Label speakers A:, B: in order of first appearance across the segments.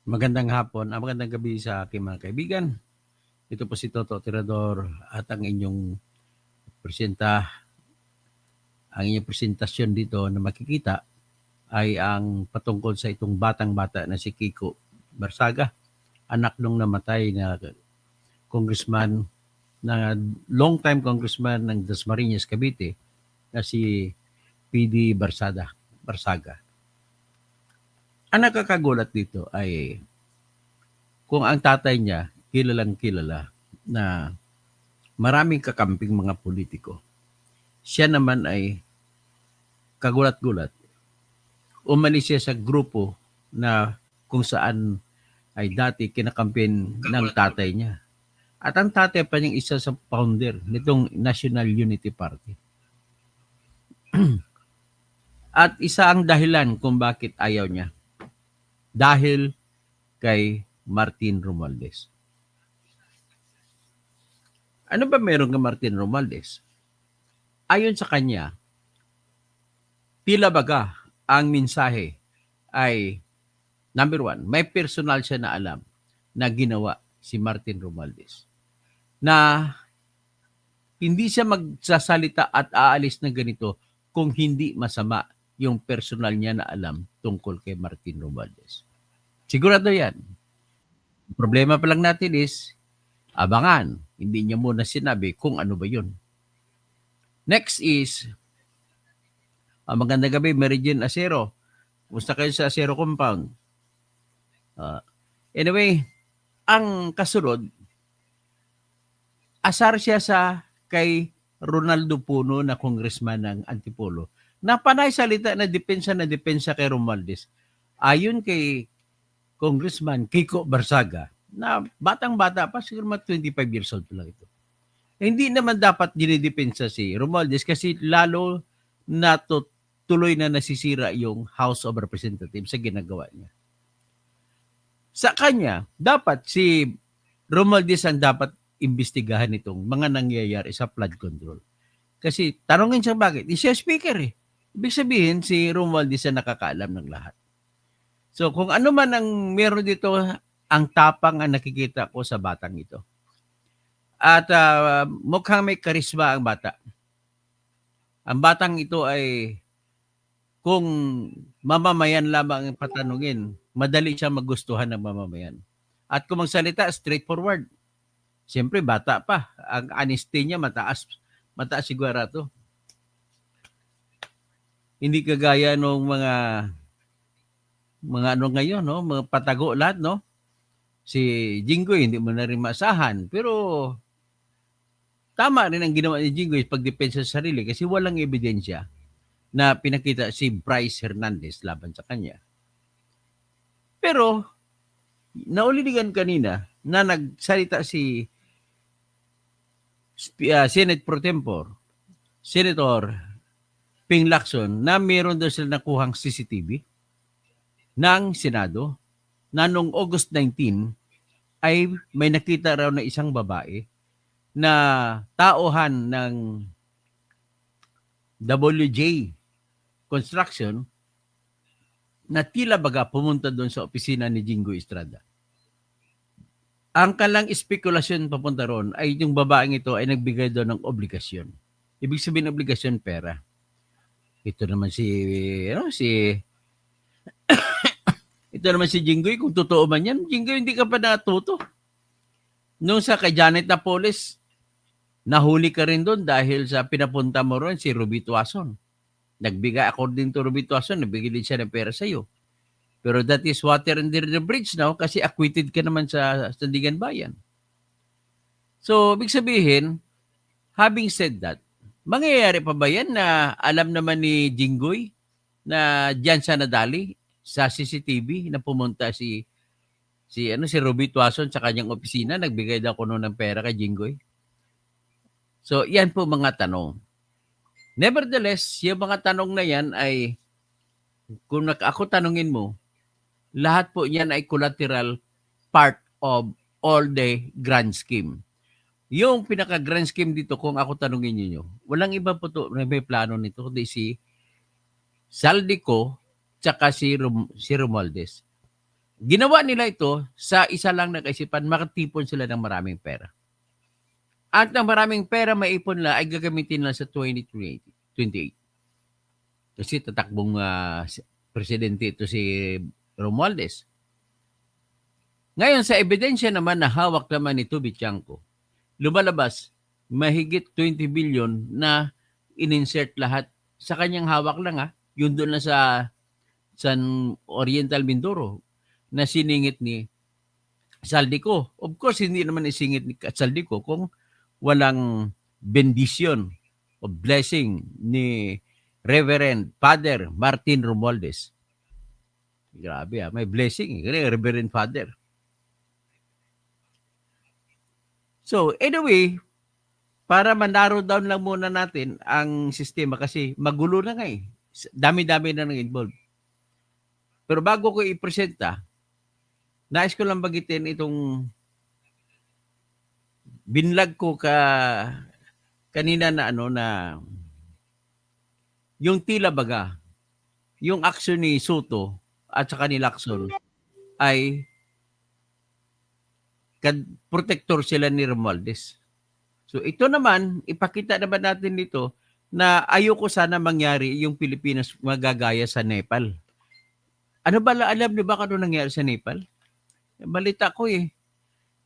A: Magandang hapon, magandang gabi sa aking mga kaibigan. Ito po si Toto Tirador at ang inyong presenta, ang inyong presentasyon dito na makikita ay ang patungkol sa itong batang-bata na si Kiko Barsaga, anak nung namatay na congressman, na long-time congressman ng Dasmariñas, Cavite, na si PD Barsaga. Ang nakakagulat dito ay kung ang tatay niya kilalang kilala na maraming kakamping mga politiko. Siya naman ay kagulat-gulat. Umalis siya sa grupo na kung saan ay dati kinakampin ng tatay niya. At ang tatay pa niyang isa sa founder nitong National Unity Party. At isa ang dahilan kung bakit ayaw niya. Dahil kay Martin Romualdez. Ano ba meron kay Martin Romualdez? Ayon sa kanya, tila baga ang mensahe ay number one, may personal siya na alam na ginawa si Martin Romualdez. Na hindi siya magsasalita at aalis na ganito kung hindi masama yung personal niya na alam tungkol kay Martin Romualdez. Sigurado yan. Problema pa lang natin is, abangan, hindi niya muna sinabi kung ano ba yun. Next is, magandang gabi, Mary Jane Acero. Kumusta kayo sa Acero Compound? Anyway, ang kasunod, asar siya sa kay Ronaldo Puno na congressman ng Antipolo na panay salita na depensa kay Romualdez. Ayon kay Congressman Kiko Barsaga, na batang-bata pa, siguro mga 25 years old pa lang ito. Hindi naman dapat dinidepensa si Romualdez kasi lalo na tuloy na nasisira yung House of Representatives sa ginagawa niya. Sa kanya, dapat si Romualdez ang dapat imbestigahan itong mga nangyayari sa flood control. Kasi tanongin siya bakit, siya speaker eh. Ibig sabihin si Romualdez ang nakakaalam ng lahat. So kung ano man ang meron dito, ang tapang ang nakikita ko sa batang ito. At mukhang may karisma ang bata. Ang batang ito ay kung mamamayan lamang ang patanungin, madali siya magustuhan ng mamamayan. At kung magsalita, straightforward. Siyempre, bata pa. Ang honesty niya mataas siguro. Hindi kagaya nung mga ano ngayon, no? Mga patago lahat, no? Si Jinggoy, hindi mo na rin maasahan. Pero tama rin ang ginawa ni Jinggoy pagdepensa sa sarili kasi walang ebidensya na pinakita si Bryce Hernandez laban sa kanya. Pero nauliligan kanina na nagsalita si Senate Pro Tempore, Senator Ping Lacson, na meron daw sila nakuhang CCTV ng Senado na noong August 19 ay may nakita raw na isang babae na tauhan ng WJ Construction na tila baga pumunta doon sa opisina ni Jingo Estrada. Ang kalang espekulasyon papunta ron ay yung babaeng ito ay nagbigay doon ng obligasyon. Ibig sabihin obligasyon, pera. Ito naman ito naman si Jinggoy, kung totoo man yan, Jinggoy, hindi ka pa natuto. Nung sa kay Janet Napoles, nahuli ka rin doon dahil sa pinapunta mo ron si Ruby Tuason. Nagbigay, according to Ruby Tuason, nagbigay din siya ng pera sa'yo. Pero that is water under the bridge now kasi acquitted ka naman sa Sandigan Bayan. So, ibig sabihin, having said that, mangyayari pa ba yan na alam naman ni Jinggoy na diyan siya nadali sa CCTV na pumunta si Ruby Tuason sa kanyang opisina, nagbigay daw kuno ng pera kay Jinggoy. So, yan po mga tanong. Nevertheless, yung mga tanong na yan ay, kung ako tanungin mo, lahat po yan ay collateral part of all the grand scheme. Yung pinaka-grand scheme dito, kung ako tanungin niyo, walang iba po to, may plano nito, kundi si Saldico tsaka si Romualdez. Ginawa nila ito sa isa lang na kaisipan, makatipon sila ng maraming pera. At ang maraming pera maipon nila ay gagamitin nila sa 2028. Kasi tatakbong presidente ito si Romualdez. Ngayon, sa ebidensya naman na hawak naman ni Tubi Tiangco, lumalabas mahigit 20 billion na in-insert lahat sa kanyang hawak lang yun doon na sa San Oriental Mindoro na siningit ni Saldico. Of course, hindi naman isingit ni Saldico kung walang bendition o blessing ni Reverend Father Martin Romualdez. Grabe may blessing Reverend Father. So, anyway, para man-narrow down lang muna natin ang sistema kasi magulo na Dami-dami na nang involved. Pero bago ko i-presenta, nais ko lang bagitin itong binlag ko kanina na na yung tila baga, yung action ni Soto at saka ni Lacson ay protector sila ni Romualdez. So ito naman, ipakita naman natin dito na ayoko sana mangyari yung Pilipinas magagaya sa Nepal. Ano ba, alam niyo ba kung ano nangyari sa Nepal? Balita ko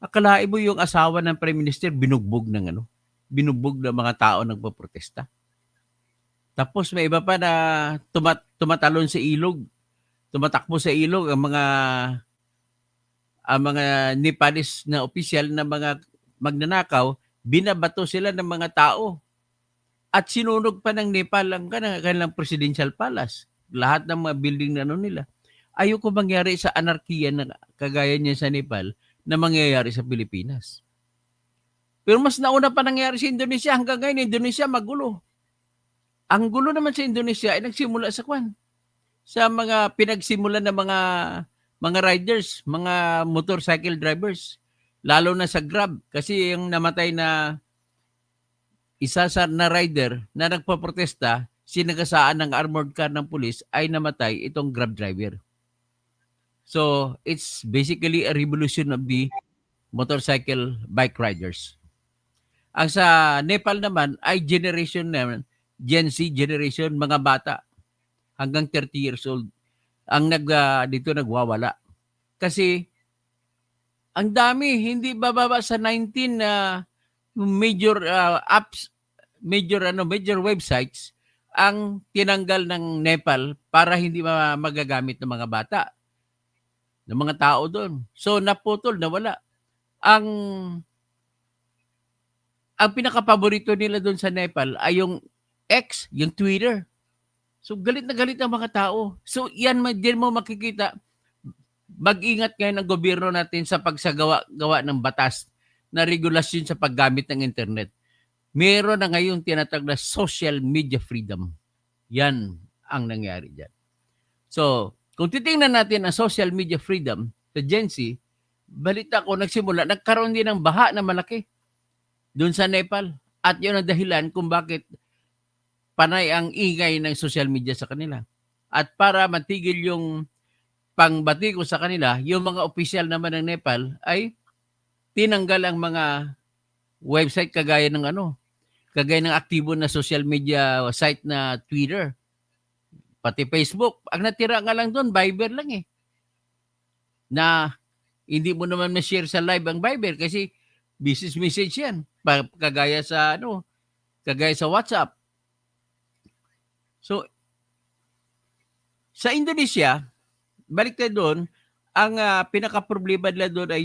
A: Akalain mo yung asawa ng Prime Minister binugbog ng binugbog ng mga tao nagpoprotesta. Tapos may iba pa na tumatalon sa ilog. Tumatakbo sa ilog ang mga Nepalese na opisyal na mga magnanakaw, binabato sila ng mga tao. At sinunog pa ng Nepal ang kanilang presidential palace. Lahat ng mga building na nila. Ayoko mangyari sa anarkiya na kagaya niya sa Nepal na mangyayari sa Pilipinas. Pero mas nauna pa nangyari sa Indonesia. Hanggang ngayon, Indonesia magulo. Ang gulo naman sa Indonesia ay nagsimula sa mga pinagsimulan ng mga riders, mga motorcycle drivers, lalo na sa Grab. Kasi yung namatay na isa na rider na nagpaprotesta, sinagasaan ng armored car ng pulis ay namatay itong Grab driver. So, it's basically a revolution of the motorcycle bike riders. Ang sa Nepal naman ay generation naman, Gen Z generation, mga bata hanggang 30 years old ang dito nagwawala. Kasi ang dami, hindi bababa sa 19 major apps, major websites ang tinanggal ng Nepal para hindi magagamit ng mga bata, ng mga tao doon. So naputol, nawala. Ang pinakapaborito nila doon sa Nepal ay yung X, yung Twitter. So galit na galit ang mga tao. So yan din mo makikita, mag-ingat ngayon ang gobyerno natin sa pagsagawa ng batas na regulasyon sa paggamit ng internet. Meron na ngayon tinatawag na social media freedom. Yan ang nangyari dyan. So, kung titingnan natin ang social media freedom sa Gen Z, balita ko nagkaroon din ng baha na malaki doon sa Nepal. At yun ang dahilan kung bakit panay ang ingay ng social media sa kanila. At para matigil yung pangbati ko sa kanila, yung mga opisyal naman ng Nepal ay tinanggal ang mga website kagaya ng aktibo na social media site na Twitter, pati Facebook. Ang natira nga lang doon, Viber lang na hindi mo naman ma-share sa live ang Viber kasi business message yan, kagaya sa WhatsApp. So sa Indonesia, balik tayo doon, ang pinaka-problema nila doon ay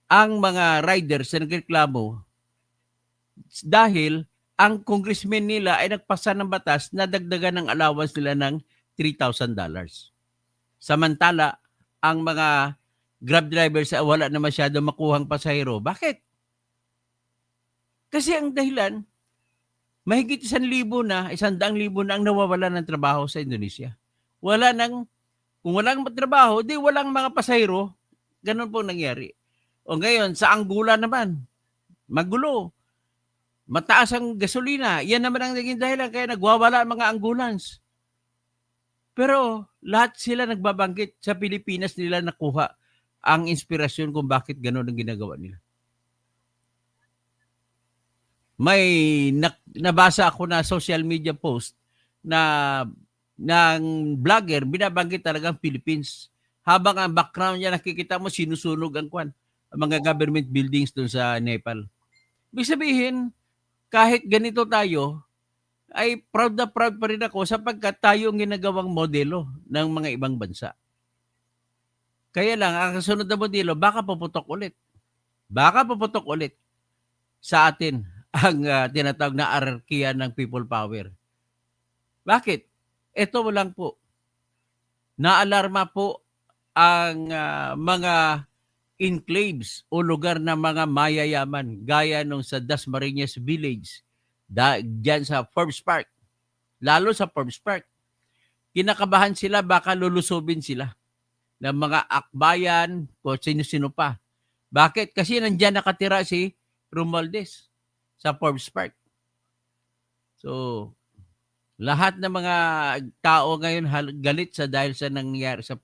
A: ang mga riders na nagreklamo dahil ang congressman nila ay nagpasa ng batas na dagdagan ng allowance nila ng $3,000. Samantala, ang mga Grab drivers wala na masyado makuhang pasahero. Bakit? Kasi ang dahilan, mahigit 100,000 na ang nawawala ng trabaho sa Indonesia. Kung walang trabaho, di walang mga pasahero. Ganun po nangyari. O ngayon, sa Angola naman, magulo. Mataas ang gasolina. Yan naman ang naging dahilan kaya nagwawala ang mga Angolans. Pero lahat sila nagbabanggit sa Pilipinas nila nakuha ang inspirasyon kung bakit gano'n ang ginagawa nila. May nabasa ako na social media post na ng vlogger, binabanggit talagang Philippines. Habang ang background niya, nakikita mo, sinusunog ang ang mga government buildings doon sa Nepal. Ibig sabihin, kahit ganito tayo, ay proud na proud pa rin ako sapagkat tayo ang ginagawang modelo ng mga ibang bansa. Kaya lang, ang kasunod na modelo, baka puputok ulit. Baka puputok ulit sa atin ang tinatawag na ararkiya ng people power. Bakit? Ito lang po. Naalarma po ang mga enclaves o lugar ng mga mayayaman gaya nung sa Dasmariñas Village, dyan sa Forbes Park. Lalo sa Forbes Park. Kinakabahan sila, baka lulusubin sila ng mga akbayan o sino-sino pa. Bakit? Kasi nandyan nakatira si Romualdez sa Forbes Park. So, lahat ng mga tao ngayon galit sa dahil sa nangyari sa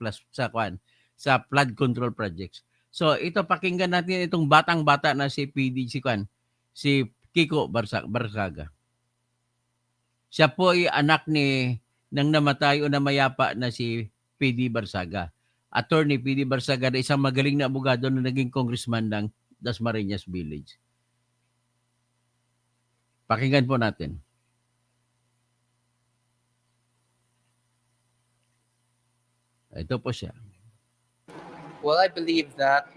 A: flood control projects. So, ito pakinggan natin itong batang-bata na si si Kiko Barsaga. Siya po ay anak ng namatay o namayapa na si PD Barsaga. Attorney PD Barsaga na isang magaling na abogado na naging congressman ng Dasmariñas Village. Pakinggan po natin. Ito po siya.
B: Well, I believe that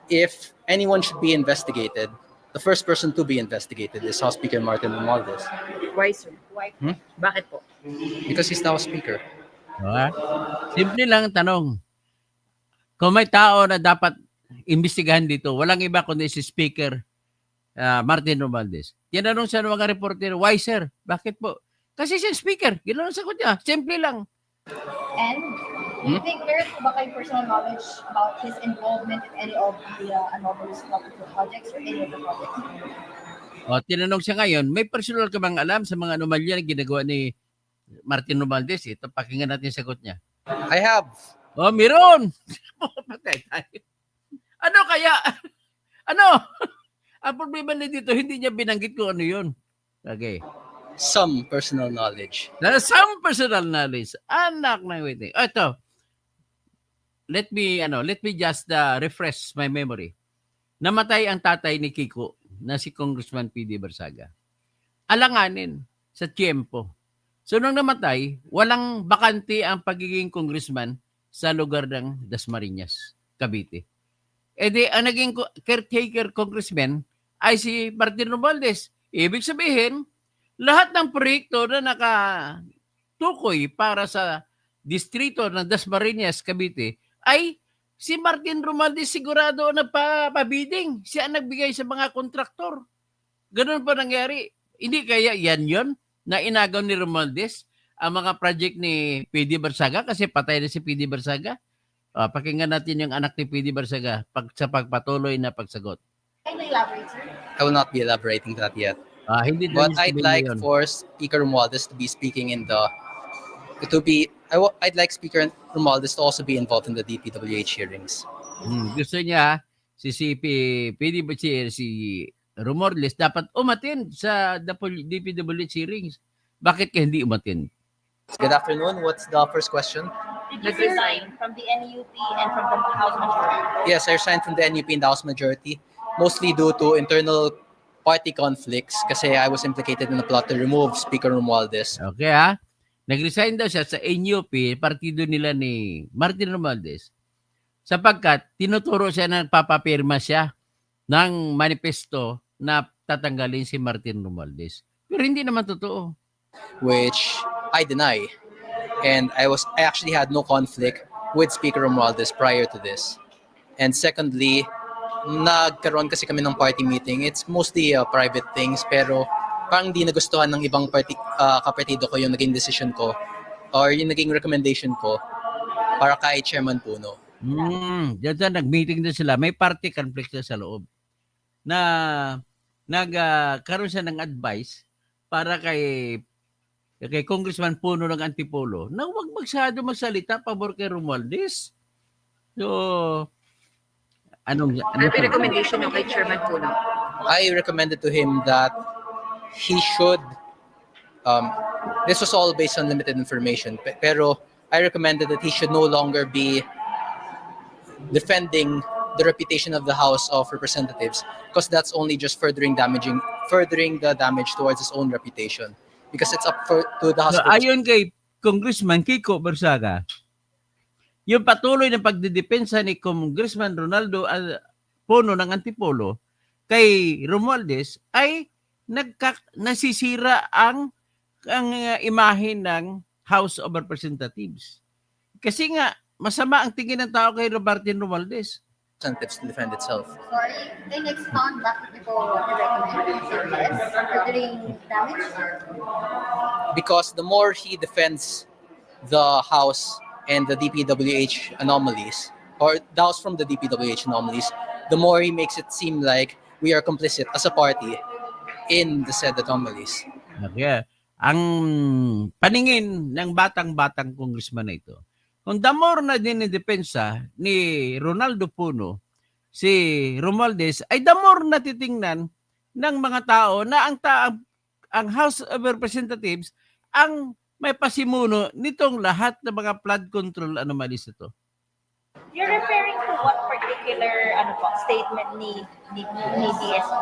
B: if anyone should be investigated, the first person to be investigated is House Speaker Martin Romualdez.
C: Why, sir? Why? Bakit po?
B: Because he's now Speaker.
A: Simple lang ang tanong. Kung may tao na dapat imbestigahan dito, walang iba kundi si Speaker Martin Romualdez. Tinanong siya ng mga reporter, why sir? Bakit po? Kasi siya Speaker. Ganoon ang sagot niya. Simple lang.
D: And do you think meron po ba kayong personal knowledge about his involvement in any of the anomalous tropical projects or any of the projects?
A: O, tinanong siya ngayon, may personal ka bang alam sa mga anomalya na ginagawa ni Martin Romualdez? Ito, pakinggan natin yung sagot niya.
B: I have.
A: Oh, meron! Patay tayo. Ano kaya? Ano? Ang problema na dito, hindi niya binanggit kung ano yun. Okay.
B: Some personal knowledge.
A: Some personal knowledge. Anak na waiting. Ito. Let me just refresh my memory. Namatay ang tatay ni Kiko na si Congressman PD Barsaga. Alanganin sa tiempo. So nung namatay, walang bakante ang pagiging congressman sa lugar ng Dasmariñas, Cavite. E di, ang naging caretaker congressman ay si Martin Romualdez. Ibig sabihin, lahat ng proyekto na nakatukoy para sa distrito ng Dasmariñas, Cavite, ay si Martin Romualdez sigurado na pabiding. Siya ang nagbigay sa mga kontraktor. Ganun pa nangyari. Hindi kaya yan yon na inagaw ni Romualdez ang mga project ni PD Barsaga kasi patay na si PD Barsaga. Pakinggan natin yung anak ni PD Barsaga sa pagpatuloy na pagsagot.
D: Can you elaborate, sir?
B: I will not be elaborating that yet.
A: Hindi
B: But I'd like for Speaker Romualdez to be speaking in the I'd like Speaker Romualdez to also be involved in the DPWH hearings.
A: Gusto niya si Romualdez dapat umattend sa DPWH hearings. Bakit kaya hindi umattend?
B: Good afternoon. What's the first question?
D: Did you resign from the NUP and from the House Majority?
B: Yes, I resigned from the NUP and the House Majority, mostly due to internal party conflicts kasi I was implicated in a plot to remove Speaker Romualdez.
A: Okay Nag-resign daw siya sa NUP, partido nila ni Martin Romualdez, sapagkat tinuturo siya na papapirma siya ng manifesto na tatanggalin si Martin Romualdez. Pero hindi naman totoo.
B: Which I deny. And I actually had no conflict with Speaker Romualdez prior to this. And secondly, nagkaroon kasi kami ng party meeting. It's mostly private things, pero parang di nagustuhan ng ibang kapartido ko yung naging decision ko or yung naging recommendation ko para kay Chairman Puno.
A: Diyan nag-meeting din sila. May party conflict na sa loob. Na nagkaroon siya ng advice para kay kay Congressman Puno ng Antipolo na huwag masyado magsalita pabor kay Romualdez. So, ano
C: Ano yung recommendation nyo kay Chairman Puno?
B: I recommended to him that he should, this was all based on limited information, pero I recommended that he should no longer be defending the reputation of the House of Representatives, because that's only just furthering the damage towards his own reputation. Because it's up to the House
A: So,
B: of
A: ayon kay Congressman Kiko Barsaga, yung patuloy na pagdidepensa ni Congressman Ronaldo Puno ng Antipolo kay Romualdez ay nasisira ang imahe ng House of Representatives. Kasi nga, masama ang tingin ng tao kay Robertin Romualdez.
B: Representatives to defend itself.
D: Sorry, then expound bakit ito recommend yes, furthering damage?
B: Because the more he defends the House and the DPWH anomalies, or the House from the DPWH anomalies, the more he makes it seem like we are complicit as a party in the said anomalies.
A: Kaya, ang paningin ng batang-batang congressman na ito, kung the more na dinidepensa ni Ronaldo Puno si Romualdez, ay the more natitingnan ng mga tao na ang House of Representatives ang may pasimuno nitong lahat ng mga flood control anomalies ito.
E: You're referring to what particular statement ni DSP?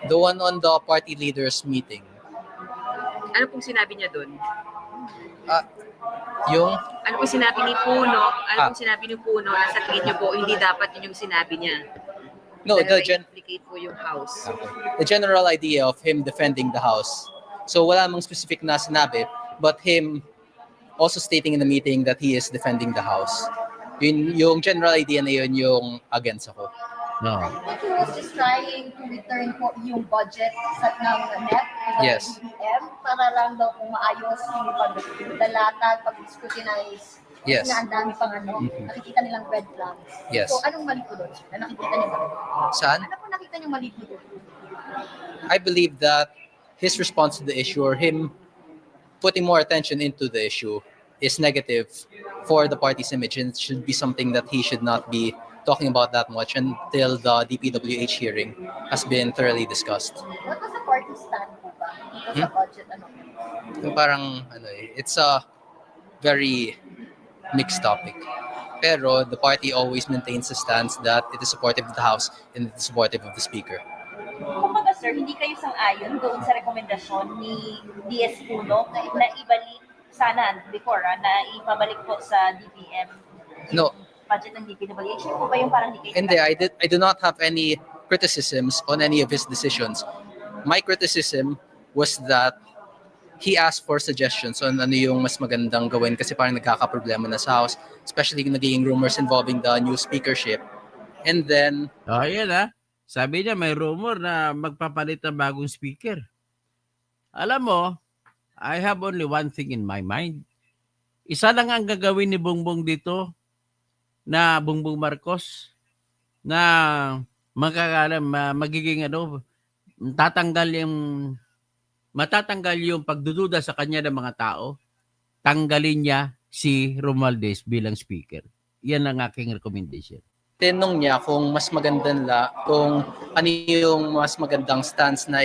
B: The one on the party leaders meeting.
C: Ano pong sinabi niya doon?
B: Yung
C: Ano pong sinabi ni Puno? Ano pong sinabi ni Puno na sa tingin niyo po hindi dapat yun yung sinabi niya?
B: no, the
C: implicate po yung House.
B: the general idea of him defending the House. So wala mang specific na sinabi, but him also stating in the meeting that he is defending the House. Yung general idea na yun yung against ako.
A: No.
D: I think he was just trying to return po yung budget sa ng NEP,
B: Yes.
D: BBM, para lang daw kung maayos yung pagdalatag, pag-scrutinize.
B: Yes.
D: Kasi nga ang dami pang nakikita nilang red flags.
B: Yes.
D: So anong mali po doon? Na nakikita niyo ba?
B: Saan?
D: Ano po nakita niyo mali po doon?
B: I believe that his response to the issue, or him putting more attention into the issue, is negative for the party's image, and it should be something that he should not be talking about that much until the DPWH hearing has been thoroughly discussed.
D: What was the party stand po ba? Dito sa budget, ano?
B: So parang it's a very mixed topic. Pero the party always maintains the stance that it is supportive of the House and it is supportive of the Speaker.
E: Kumbaga sir, hindi kayo sang-ayon doon sa rekomendasyon ni DS Puno na ibalik sana before na ipabalik po sa DPM
B: No,
E: budget ng DPWH. Yun po ba yung parang hindi kayo
B: hindi, I do not have any criticisms on any of his decisions. My criticism was that he asked for suggestions on ano yung mas magandang gawin kasi parang nagkakaproblema na sa House, especially kung naging rumors involving the new speakership. And then,
A: Ayan sabi niya may rumor na magpapalit ng bagong speaker. Alam mo, I have only one thing in my mind. Isa lang ang gagawin ni Bongbong dito na Bongbong Marcos na magiging matatanggal yung pagdududa sa kanya ng mga tao, tanggalin niya si Romualdez bilang speaker. Yan ang aking recommendation.
B: tinanong niya kung mas maganda nila, kung ano yung mas magandang stance na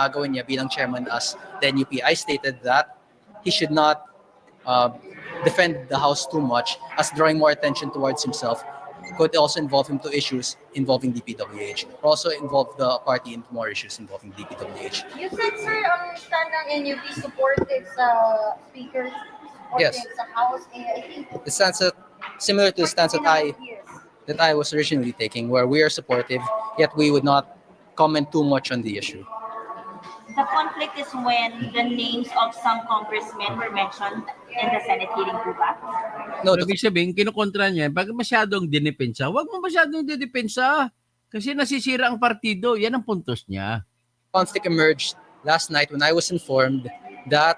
B: gawin niya bilang chairman as the NUP. I stated that he should not defend the House too much, as drawing more attention towards himself could also involve him to issues involving DPWH, or also involve the party into more issues involving DPWH.
D: You said, sir, ang stand ng NUP supportive sa speakers,
B: Yes.
D: supportive sa House, I think
B: The stance similar to the stance that I was originally taking, where we are supportive, yet we would not comment too much on the issue.
E: The conflict is when the names of some congressmen were mentioned in the Senate hearing po ba?
B: No,
A: So, ibig sabihin, kinukontra niya, pag masyadong dinepensa, huwag mo masyadong dinepensa. Kasi nasisira ang partido. Yan ang puntos niya.
B: conflict emerged last night when I was informed that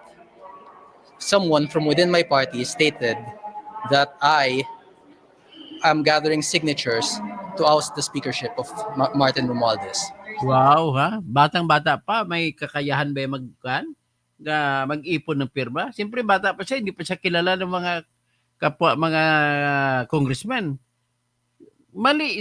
B: someone from within my party stated that I am gathering signatures to oust the speakership of Martin Romualdez.
A: Wow, ha? Batang-bata pa, may kakayahan ba mag-ipon ng pirma. Siyempre bata pa siya, hindi pa siya kilala ng mga kapwa mga congressman. Mali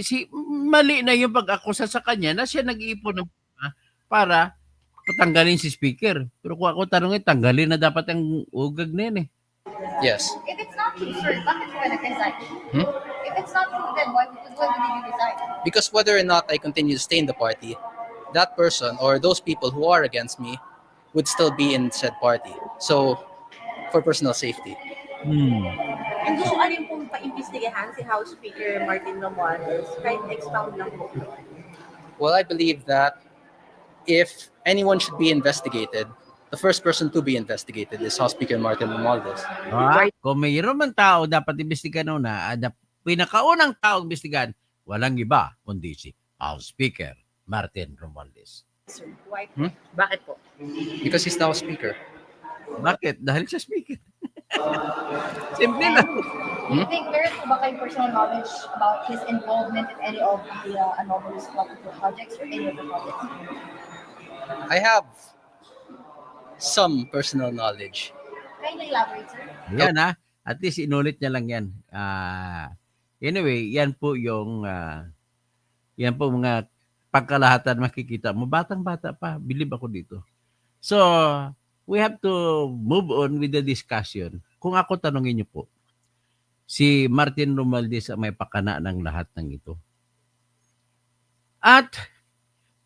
A: na yung pag-akusa sa kanya na siya nag-iipon ng pirma para patanggalin si speaker. Pero kung ako tanongin, tanggalin na dapat ang ugag na yan eh.
B: Yes.
D: If it's not true, sir, bakit ka nag-resign?
B: Hmm?
D: If it's not true, then why did you resign?
B: Because whether or not I continue to stay in the party, that person or those people who are against me would still be in said party. So, for personal safety.
C: And gusto ano yung pong paimbestigahan si House Speaker Martin Romualdez? Kahit expound lang po.
B: Well, I believe that if anyone should be investigated, the first person to be investigated is House Speaker Martin Romualdez.
A: Kung mayroon man tao dapat imbestigahan na, pinakaunang tao imbestigahan, walang iba kundi si House Speaker Martin Romualdez.
C: Sir, why
B: Hmm?
C: po? Bakit po?
B: Because he's now Speaker.
A: Bakit? Dahil sa speaker. Simple lang.
D: Do you think meron po ba kayong personal knowledge about his involvement in any of the anomalous projects or any of the projects?
B: I have some personal knowledge.
D: Can you elaborate, sir?
A: Yan at least inulit niya lang yan. Anyway, yan po mga pagkalahatan makikita mo. Batang-bata pa, believe ako dito. So, we have to move on with the discussion. Kung ako tanongin niyo po, si Martin Romualdez ang may pakana ng lahat ng ito.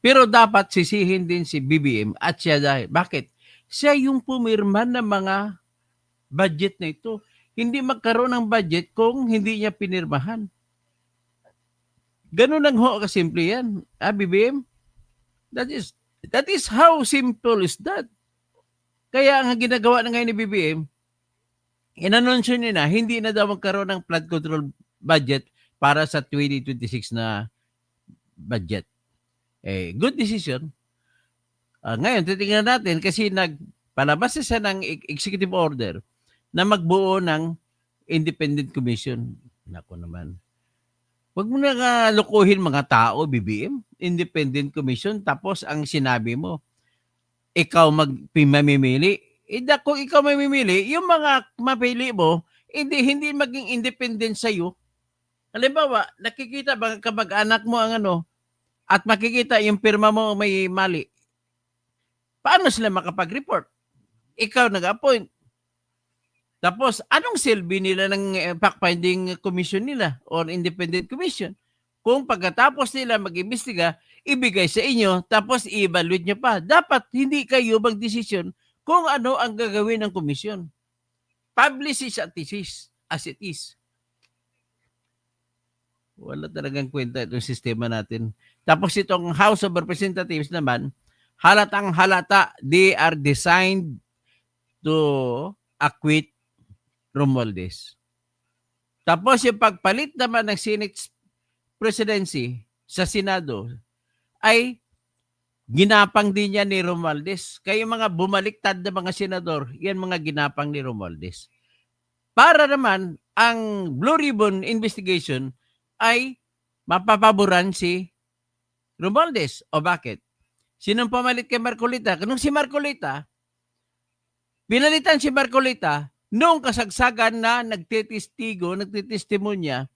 A: Pero dapat sisihin din si BBM at siya dahil. Bakit? Siya yung pumirma ng mga budget na ito. Hindi magkaroon ng budget kung hindi niya pinirmahan. Ganun lang ho kasimple yan. BBM? That is how simple is that. Kaya ang ginagawa na ngayon ni BBM, inanunsyo niya na hindi na daw magkaroon ng flood control budget para sa 2026 na budget. Good decision. Ngayon, titingnan natin kasi nagpalabas siya ng executive order na magbuo ng independent commission. Nako naman. Huwag mo na lukuhin mga tao, BBM. Independent commission. Tapos ang sinabi mo, ikaw mamimili. Kung ikaw mamimili, yung mga mapili mo, hindi maging independent sa'yo. Halimbawa, nakikita ba kamag-anak mo ang at makikita yung pirma mo may mali. Paano sila makapag-report? Ikaw nag-appoint. Tapos, anong silbi nila ng fact-finding commission nila or independent commission? Kung pagkatapos nila mag-imbestiga, ibigay sa inyo, tapos i-evaluate nyo pa. Dapat hindi kayo mag-desisyon kung ano ang gagawin ng komisyon. Publish it as it is. Wala talagang kwenta itong sistema natin. Tapos itong House of Representatives naman, halatang halata, they are designed to acquit Romualdez. Tapos yung pagpalit naman ng Senate presidency sa Senado ay ginapang din yan ni Romualdez. Kaya yung mga bumaliktad na mga senador, yan mga ginapang ni Romualdez. Para naman, ang Blue Ribbon investigation ay mapapaboran si Romualdez. O bakit? Sinong pamalit kay Marcolita? Nung si Marcolita, pinalitan si Marcolita noong kasagsagan na nagtitestimonya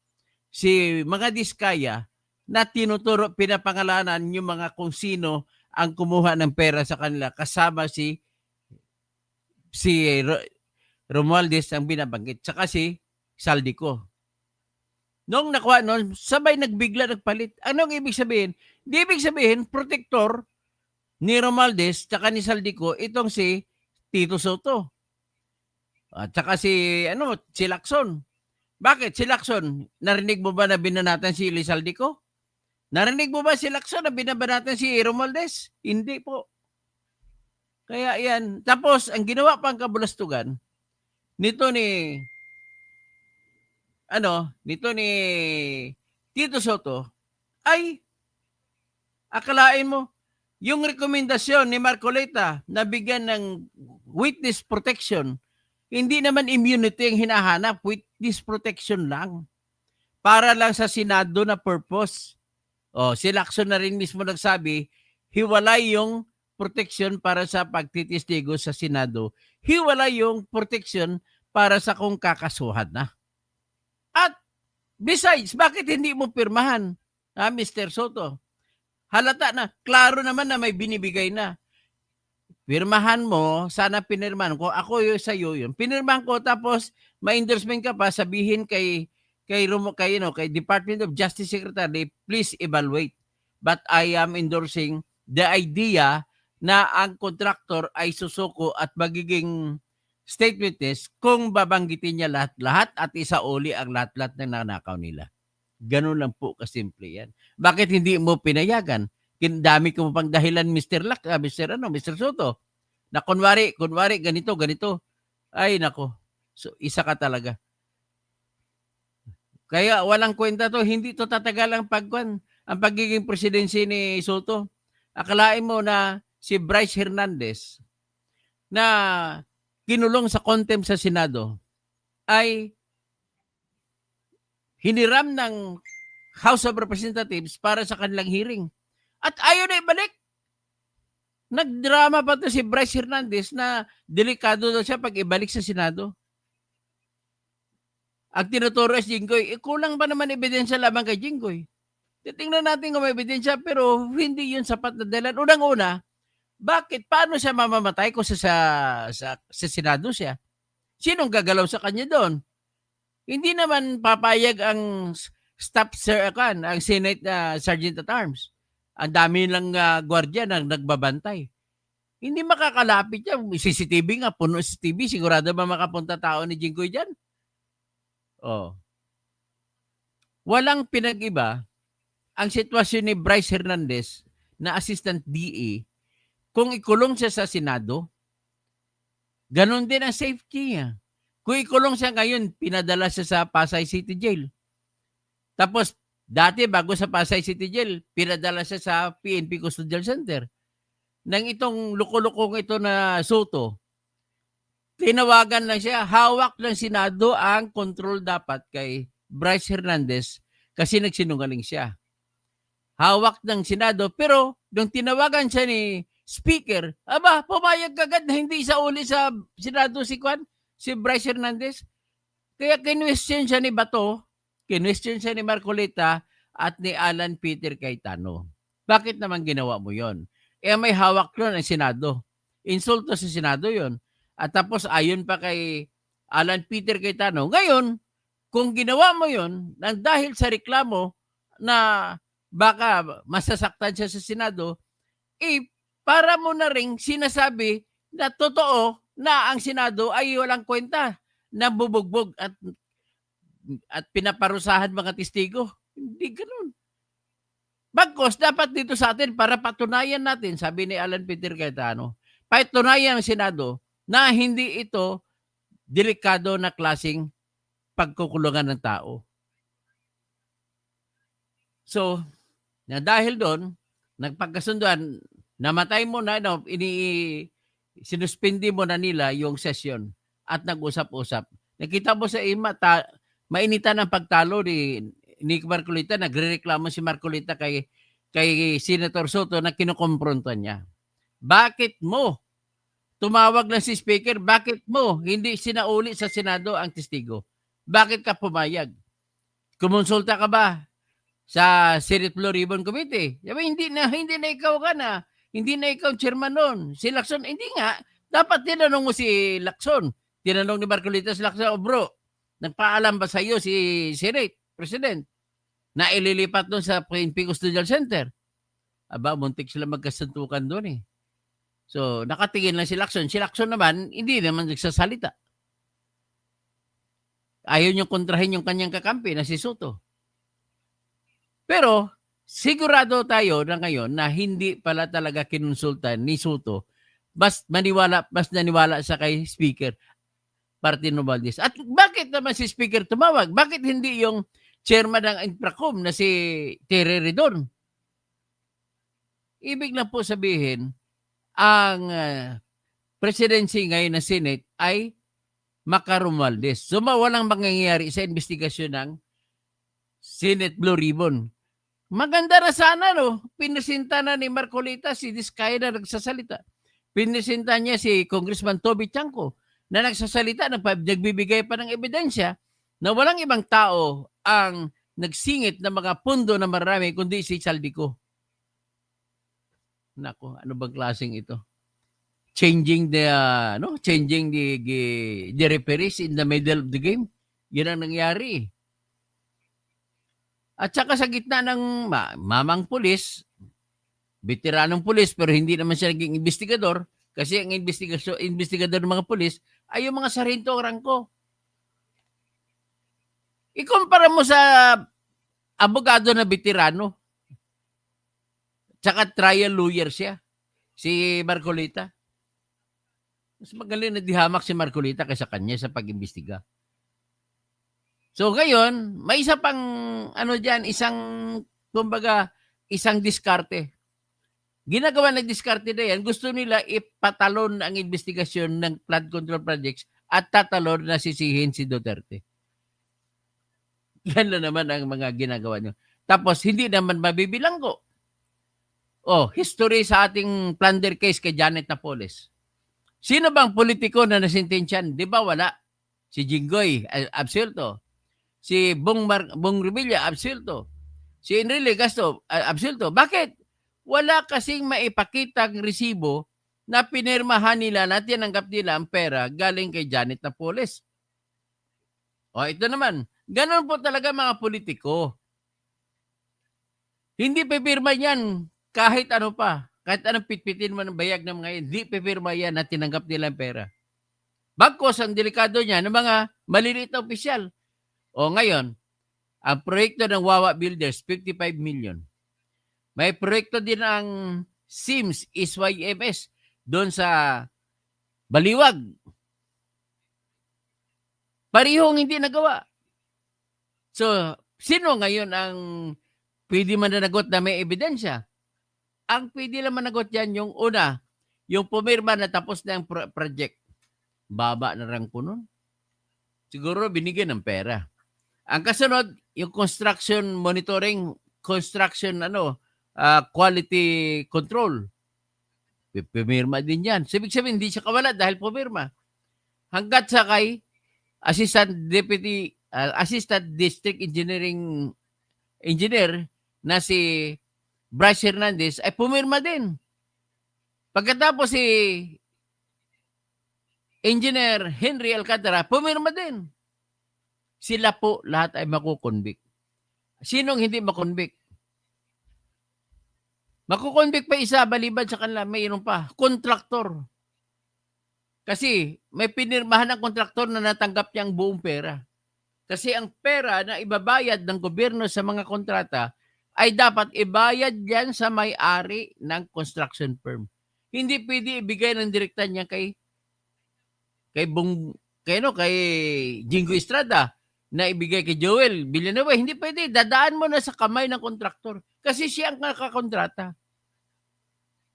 A: si mga Diskaya na tinuturo, pinapangalanan yung mga kung sino ang kumuha ng pera sa kanila kasama si Romualdez ang binabanggit, saka si Saldico. Noong nakuha noon, sabay nagpalit. Anong ibig sabihin? Di ibig sabihin, protector ni Romualdez saka ni Saldico itong si Tito Soto. At saka si Lacson. Bakit? Si Lacson, narinig mo ba na binanatan si Saldico? Narinig mo ba si Lacson na binabanatan si Romualdez? Hindi po. Kaya yan. Tapos, ang ginawa pang kabulastugan, nito ni Tito Soto, ay, akalain mo, yung rekomendasyon ni Marcolita na bigyan ng witness protection, hindi naman immunity ang hinahanap, witness protection lang. Para lang sa Senado na purpose. Si Lacson na rin mismo nagsabi, hiwalay yung protection para sa pagtitistigo sa Senado, hiwalay yung protection para sa kung kakasuhan na. At besides, bakit hindi mo pirmahan, Mr. Soto? Halata na, klaro naman na may binibigay na. Pirmahan mo, sana pinirmahan ko, ako yung sa'yo yun. Pinirmahan ko, tapos ma-endorsement ka pa, sabihin kay Department of Justice Secretary, please evaluate. But I am endorsing the idea na ang contractor ay susuko at magiging state witness kung babanggitin niya lahat-lahat at isauli ang lahat-lahat ng nanakaw nila. Ganun lang po kasimple yan. Bakit hindi mo pinayagan? Dami ko pang dahilan, Mr. Mr. Soto, na kunwari, ganito. Ay, nako. So, isa ka talaga. Kaya walang kwenta to, hindi to tatagal ang pagiging presidency ni Soto. Akalain mo na si Bryce Hernandez na kinulong sa contempt sa Senado ay hiniram ng House of Representatives para sa kanilang hearing. At ayaw na ibalik. Nagdrama pa to si Bryce Hernandez na delikado daw siya pag ibalik sa Senado. Ang tinuturo si Jinggoy, kulang pa naman ebidensya laban kay Jinggoy. Titingnan natin kung may ebidensya, pero hindi yun sapat na dahilan. Unang-una, paano siya mamamatay kung sa Senado siya? Sinong gagalaw sa kanya doon? Hindi naman papayag ang ang Senate Sergeant at Arms. Ang dami lang gwardiya na nagbabantay. Hindi makakalapit yan. CCTV nga, puno CCTV. Sigurado ba makapunta tao ni Jinggoy dyan? Oh. Walang pinag-iba ang sitwasyon ni Bryce Hernandez na Assistant DA kung ikulong siya sa Senado. Ganon din ang safety niya. Kung ikulong siya ngayon, pinadala siya sa Pasay City Jail. Tapos, dati bago sa Pasay City Jail, pinadala siya sa PNP Custodial Center. Nang itong luko-lukong ito na Soto, tinawagan lang siya, hawak ng Senado ang control dapat kay Bryce Hernandez kasi nagsinungaling siya. Hawak ng Senado, pero nung tinawagan siya ni Speaker, pumayag agad na hindi sa uli sa Senado si Bryce Hernandez. Kaya kinwestiyon siya ni Bato, kinwestiyon siya ni Marcolita at ni Alan Peter Cayetano. Bakit naman ginawa mo yon? May hawak nun ang Senado. Insulto sa Senado yon. At tapos ayon pa kay Alan Peter Cayetano. Ngayon, kung ginawa mo yon, dahil sa reklamo na baka masasaktan siya sa Senado, para mo na ring sinasabi na totoo na ang Senado ay walang kwenta, na bubugbog at pinaparusahan mga testigo. Hindi ganun. Bagkos, dapat dito sa atin para patunayan natin, sabi ni Alan Peter Cayetano, patunayan ng Senado na hindi ito delikado na klaseng pagkukulungan ng tao. So, dahil doon, nagpagkasunduan, namatay mo na, sinuspindi mo na nila yung session at nag-usap-usap. Nakita mo sa mainitan ang pagtalo ni Marcolita, nagrereklamo si Marcolita kay Senator Soto na kinukompronta niya. Bakit mo tumawag na si Speaker? Bakit mo hindi sinauli sa Senado ang testigo? Bakit ka pumayag? Kumonsulta ka ba sa Senate Blue Ribbon Committee? Hindi na ikaw ka na. Hindi na ikaw chairman nun. Si Lacson, hindi nga. Dapat tinanong mo si Lacson. Tinanong ni Marcolita si Lacson, bro, nagpaalam ba sa iyo si Senate President na ililipat doon sa PNP Custodial Center? Muntik sila magkasuntukan doon eh. So, nakatingin lang si Lacson. Si Lacson naman, hindi naman nagsasalita. Ayaw niyong kontrahin yung kanyang kakampi na si Soto. Pero, sigurado tayo na ngayon na hindi pala talaga kinonsultan ni Soto. Mas naniwala sa kay Speaker Martin Romualdez. At bakit naman si Speaker tumawag? Bakit hindi yung chairman ng Infracom na si Terry Redon? Ibig lang po sabihin, ang presidency ngayon ng Senate ay Maca Romualdez. So walang mangyayari sa investigasyon ng Senate Blue Ribbon. Maganda na sana, no? Pinisinta na ni Marcolita si Diskaya na nagsasalita. Pinisinta niya si Congressman Toby Chanco na nagsasalita, nagbibigay pa ng ebidensya na walang ibang tao ang nagsingit ng mga pundo na marami kundi si Saldico. Nako, ano bang klaseng ito? Changing the referees in the middle of the game. Yan ang nangyari. At saka sa gitna ng mamang pulis, veteranong pulis, pero hindi naman siya naging investigador, kasi ang investigador ng mga pulis ay yung mga sarhento rangko. Ikumpara mo sa abogado na veterano, tsaka trial lawyer siya, si Marcolita. Mas magaling na dihamak si Marcolita kaysa kanya sa pag-imbestiga. So ngayon, may isa pang isang diskarte. Ginagawa ng diskarte na yan, gusto nila ipatalon ang investigasyon ng flood control projects at tatalon na sisihin si Duterte. Yan na naman ang mga ginagawa nyo. Tapos hindi naman mabibilanggo. History sa ating plunder case kay Janet Napoles. Sino bang politiko na nasintensyan? Di ba wala? Si Jinggoy, absuelto. Si Bong Revilla, absuelto. Si Enrile Gasto, absuelto. Bakit? Wala kasing maipakitang resibo na pinirmahan nila na tinanggap nila ang pera galing kay Janet Napoles. Ito naman. Ganon po talaga mga politiko. Hindi pipirma yan kahit ano pa. Kahit anong pitpitin mo ng bayag ng mga yan, hindi pipirma yan na tinanggap nila ang pera. Bagkos ang delikado niya ng mga maliliit na opisyal. Ngayon, ang proyekto ng Wawa Builders, 55 million. May proyekto din ang SIMS, SYMS, doon sa Baliwag. Parihong hindi nagawa. So, sino ngayon ang pwede mananagot na may ebidensya? Ang pwede lang managot yan yung una, yung pumirma na tapos na yung project. Baba na rangko nun. Siguro binigyan ng pera. Ang kasunod, yung construction monitoring, quality control. Pumirma din yan. Ibig sabihin, hindi siya kawala dahil pumirma. Hanggat sa kay Assistant District Engineer na si Bryce Hernandez ay pumirma din. Pagkatapos si Engineer Henry Alcantara, pumirma din. Sila po lahat ay makukonvict. Sinong hindi makonvict? Makukonvict pa isa, baliban sa kanila, mayroon pa, kontraktor. Kasi may pinirmahan ng kontraktor na natanggap niya ang buong pera. Kasi ang pera na ibabayad ng gobyerno sa mga kontrata ay dapat ibayad yan sa may-ari ng construction firm. Hindi pwede ibigay ng direkta niya kay Jingo Estrada na ibigay kay Joel Villanueva. Hindi pwede. Dadaan mo na sa kamay ng kontraktor. Kasi siya ang nakakontrata.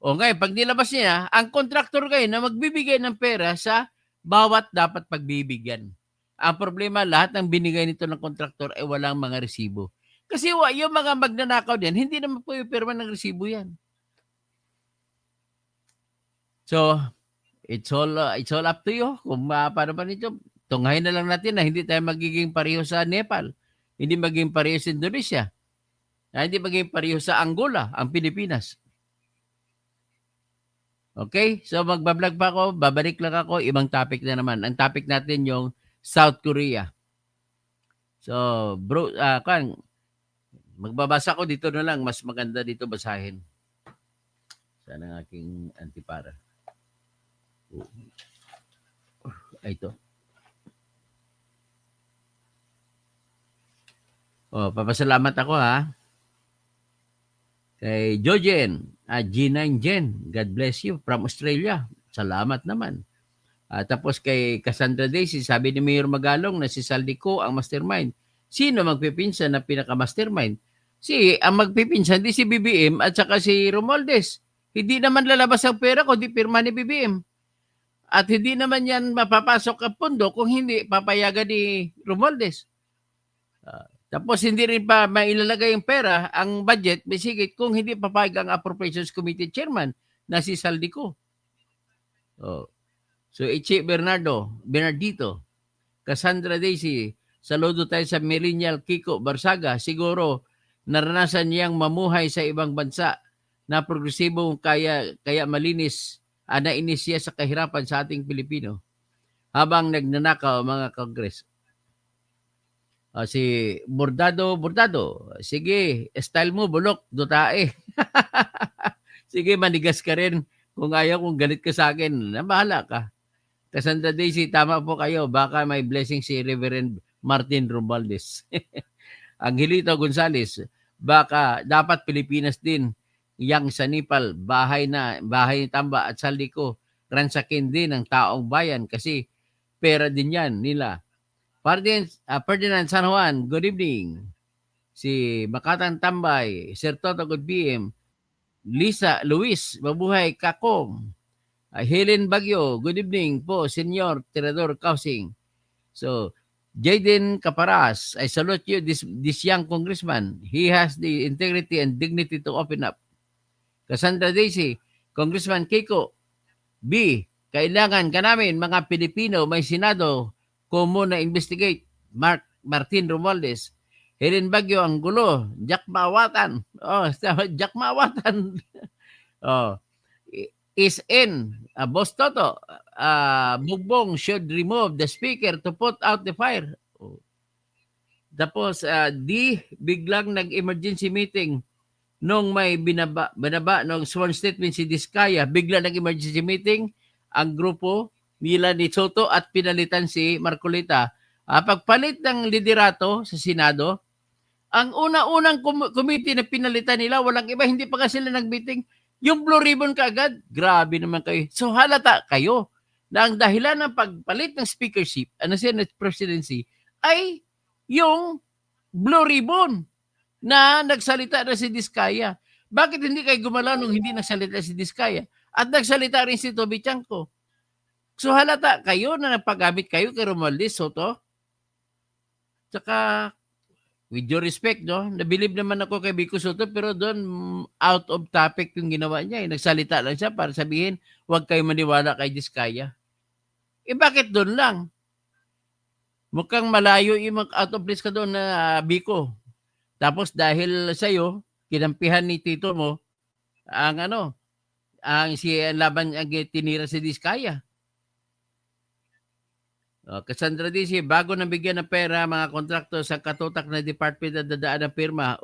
A: Ngayon, pag nilabas niya, ang kontraktor kayo na magbibigay ng pera sa bawat dapat pagbibigyan. Ang problema, lahat ng binigay nito ng kontraktor ay walang mga resibo. Kasi yung mga magnanakaw din, hindi naman po yung pirma ng resibo yan. So, it's all up to you. Kung paano ba nito, tunghayin na lang natin na hindi tayo magiging pareho sa Nepal. Hindi magiging pareho sa Indonesia. Hindi magiging pareho sa Angola, ang Pilipinas. Okay? So, magbablog pa ako. Babalik lang ako. Ibang topic na naman. Ang topic natin yung South Korea. So, magbabasa ko dito na lang. Mas maganda dito basahin. Sana ang aking antipara. Ito. Papasalamat ako ha. Kay Jojen, G9 Jen, God bless you from Australia. Salamat naman. Tapos kay Cassandra Daisy, sabi ni Mayor Magalong na si Saldico ang mastermind. Sino magpipinsan na pinaka-mastermind? Ang magpipinsan, di si BBM at saka si Romualdez. Hindi naman lalabas ang pera kung di pirma ni BBM. At hindi naman yan mapapasok ang pondo kung hindi papayagan ni Romualdez. Tapos hindi rin pa mailalagay yung pera, ang budget, bisigit kung hindi papayag ang Appropriations Committee Chairman na si Saldico. Oh. So, Ichi Bernardito, Cassandra Daisy, saludo tayo sa Millennial Kiko Barsaga. Siguro, naranasan niyang mamuhay sa ibang bansa na progresibo kaya malinis, nainis siya sa kahirapan sa ating Pilipino habang nagnanakaw mga Congress. Si Bordado, sige, style mo, bulok, dutae. Sige, manigas ka rin. Kung ayaw, kung galit ka sa akin, bahala ka. Cassandra Daisy, tama po kayo. Baka may blessing si Reverend Martin Romualdez. Angelito Gonzales, baka dapat Pilipinas din. Yang sa Nepal, bahay ni Tamba at Saldico, ransakin din ng taong bayan kasi pera din yan nila. Ferdinand San Juan, good evening. Si Makatang Tambay, Sir Toto, good PM. Lisa Luis, mabuhay Kakong. Helen Bagyo, good evening po, Senyor Tirador Kausing. So, Jaden Caparas, I salute you, this young congressman. He has the integrity and dignity to open up. Cassandra Daisy, Congressman Kiko, B, kailangan ka namin mga Pilipino may Senado kung na investigate Martin Romualdez. Helen Bagyo, ang gulo, Jack Mawatan. Oh, Jack Mawatan. Oh, is in Boss Toto. Bugbong should remove the speaker to put out the fire. Oh. Tapos, D, biglang nag-emergency meeting nung may binaba nung sworn statement si Diskaya, bigla nag-emergency meeting ang grupo nila ni Soto at pinalitan si Marcolita. Pagpalit ng liderato sa Senado, ang una-unang committee na pinalitan nila, walang iba, hindi pa kasi sila nag-meeting, yung Blue Ribbon kaagad. Grabe naman kayo. So halata kayo na ang dahilan ng pagpalit ng speakership, Senate presidency, ay yung Blue Ribbon na nagsalita na si Diskaya. Bakit hindi kayo gumalaw nung hindi nagsalita si Diskaya? At nagsalita rin si Toby Chanco. So halata kayo na nagpagamit kayo kay Romualdez Soto. Tsaka, with due respect, no? Nabilib naman ako kay Vico Soto, pero doon out of topic yung ginawa niya. Nagsalita lang siya para sabihin, huwag kayo maniwala kay Diskaya. Bakit doon lang? Mukhang malayo yung out of place ka doon na Vico. Tapos dahil sa'yo, kinampihan ni tito mo, ang laban ang tinira si Diskaya. Cassandra Daisy, bago nabigyan ng pera mga kontrakto sa katutak na department na dadaan ng pirma,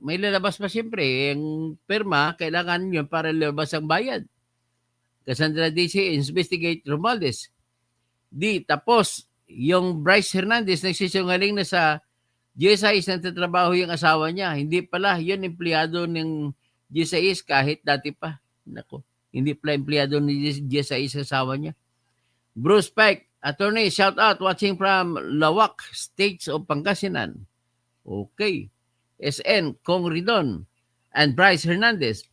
A: may lalabas pa siyempre. Yung pirma, kailangan yun para lalabas ang bayad. Cassandra Daisy, investigate Romualdez. Tapos, yung Bryce Hernandez, nagsisinungaling na sa GSIS na tatrabaho yung asawa niya. Hindi pala, yun empleyado ng GSIS kahit dati pa. Nako, hindi pala empleyado ng GSIS asawa niya. Bruce Pike, attorney, shout out, watching from Lawak, States of Pangasinan. Okay. SN, Kong Ridon, and Bryce Hernandez.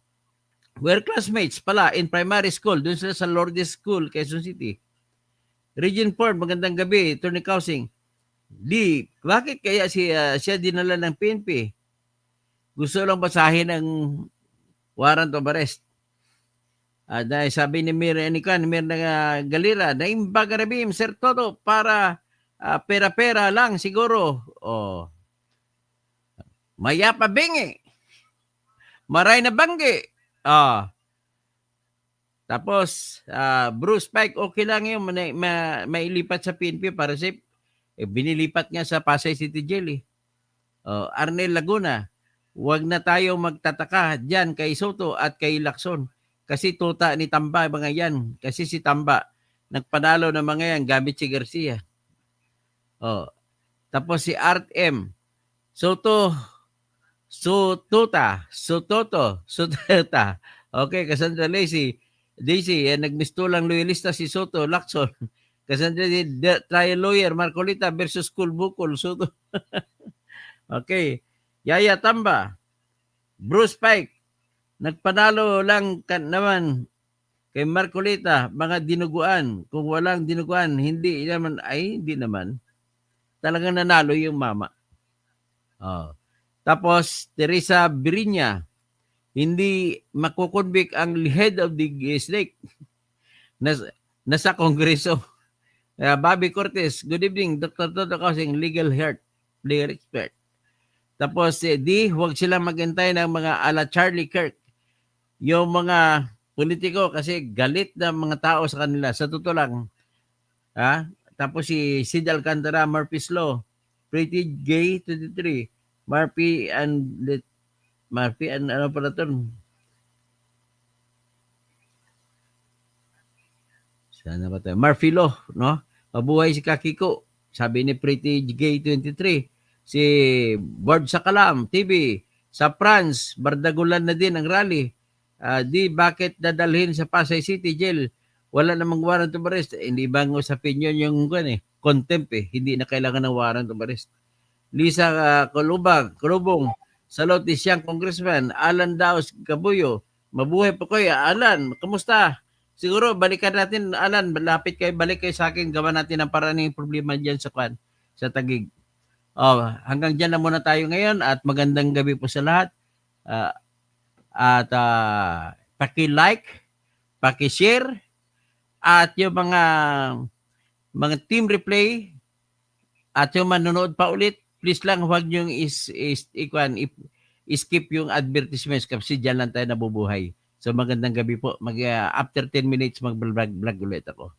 A: We're classmates pala in primary school, dun sila sa Lourdes School, Quezon City. Regine Ford, magandang gabi, attorney Kausing. Bakit kaya siya dinala ng PNP? Gusto lang basahin ang warrant of arrest. Dahil sabi ni Mir na Galira, naimbagarabim, Sir Toto, para pera-pera lang siguro. Maya pa bengi. Maray na banggi. Tapos, Bruce Pike, okay lang yun, mailipat sa PNP para safe. Binilipat nga sa Pasay City Jail. Arnel Laguna, huwag na tayo magtataka dyan kay Soto at kay Lacson. Kasi tuta ni Tamba, mga yan. Kasi si Tamba, nagpanalo ng mga yan gamit si Garcia. Tapos si Art M. Soto. Okay, Cassandra Daisy, nagmistulang loyalista si Soto, Lacson. Cassandra, trial lawyer, Marcolita versus Kulbukol, Soto. Okay. Yaya Tamba. Bruce Pike. Nagpanalo lang naman kay Marcolita, mga dinuguan. Kung walang dinuguan, hindi naman. Talagang nanalo yung mama. Oh. Tapos, Teresa Birinya, hindi makukonvict ang head of the snake nasa Kongreso. Bobby Cortez, good evening, Dr. Toto Kausing, legal expert. Tapos, huwag sila maghintay ng mga ala Charlie Kirk. Yung mga politiko kasi galit na mga tao sa kanila. Sa totoo lang, tapos si Sid Alcantara, Murphy's Law, Pretty Gay 23, Murphy and ano pala to? Sana ba tayo? Murphy Law, no? Mabuhay si Kakiko. Sabi ni Pretty Gay 23. Si Board sa Kalam, TV. Sa France, bardagulan na din ang rally. Bakit dadalhin sa Pasay City Jail? Wala namang warrant of arrest. Hindi bang usapin yun yung contempt Hindi na kailangan ng warrant of arrest. Lisa Kulubong, salot ni siyang congressman, Alan Daos Gabuyo. Mabuhay po kayo. Alan, kamusta? Siguro balikan natin, Alan, balik kayo sa akin, gawa natin ang paraning problema diyan sa Taguig. Hanggang diyan na muna tayo ngayon at magandang gabi po sa lahat. Paki-like, paki-share at yung mga team replay at yung manonood pa ulit, please lang huwag niyong skip yung advertisements kasi diyan lang tayo nabubuhay. So magandang gabi po. After 10 minutes mag-vlog ulit ako.